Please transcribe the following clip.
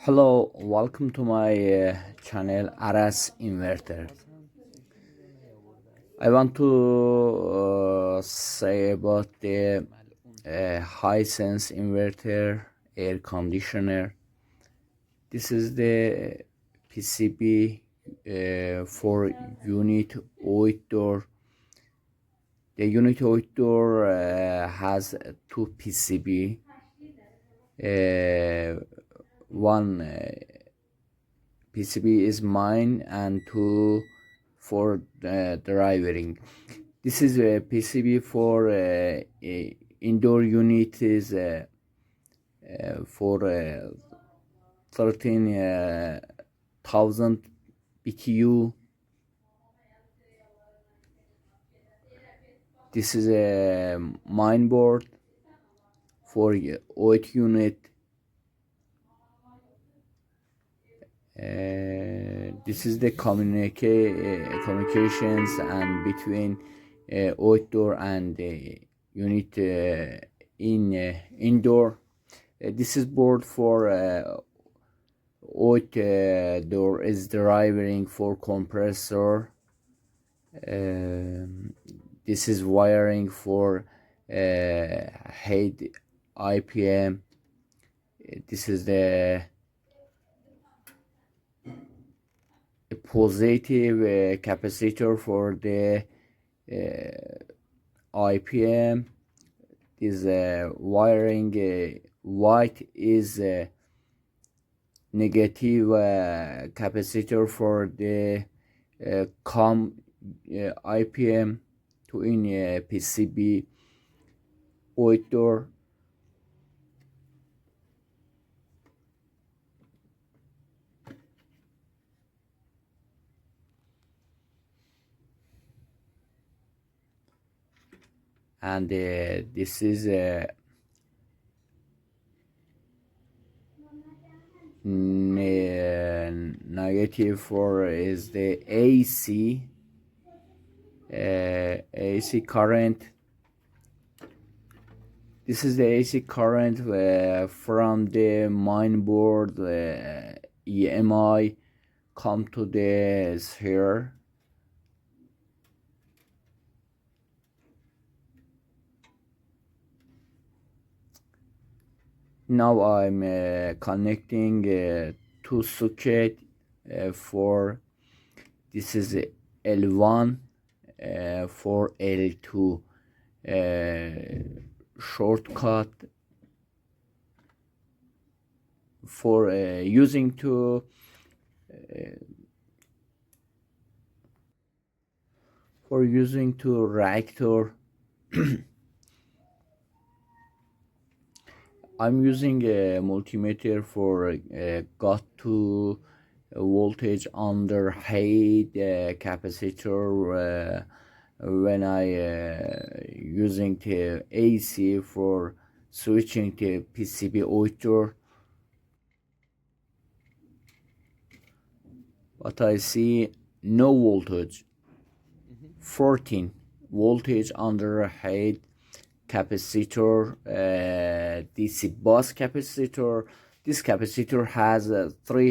Hello, welcome to my channel Aras Inverter. I want to say about the Hisense Inverter air conditioner. This is the PCB for unit outdoor. The unit outdoor has two PCB. One PCB is mine and two for driving. This is a PCB for indoor unit is for 13,000 BTU. This is a mine board for 8 unit. This is the communications and between outdoor and unit in indoor. This is board for outdoor is driving for compressor. This is wiring for head IPM. This is the positive capacitor for the IPM. This wiring white is negative capacitor for the IPM to in PCB outdoor. And this is negative for is the AC current. This is the AC current from the main board EMI come to this here. Now I'm connecting two socket for this is L1 for L2 shortcut for using to reactor. I'm using a multimeter for got to voltage under head capacitor when I using the AC for switching to PCB outdoor. But I see no voltage, 14 voltage under head capacitor, DC bus capacitor. This capacitor has 3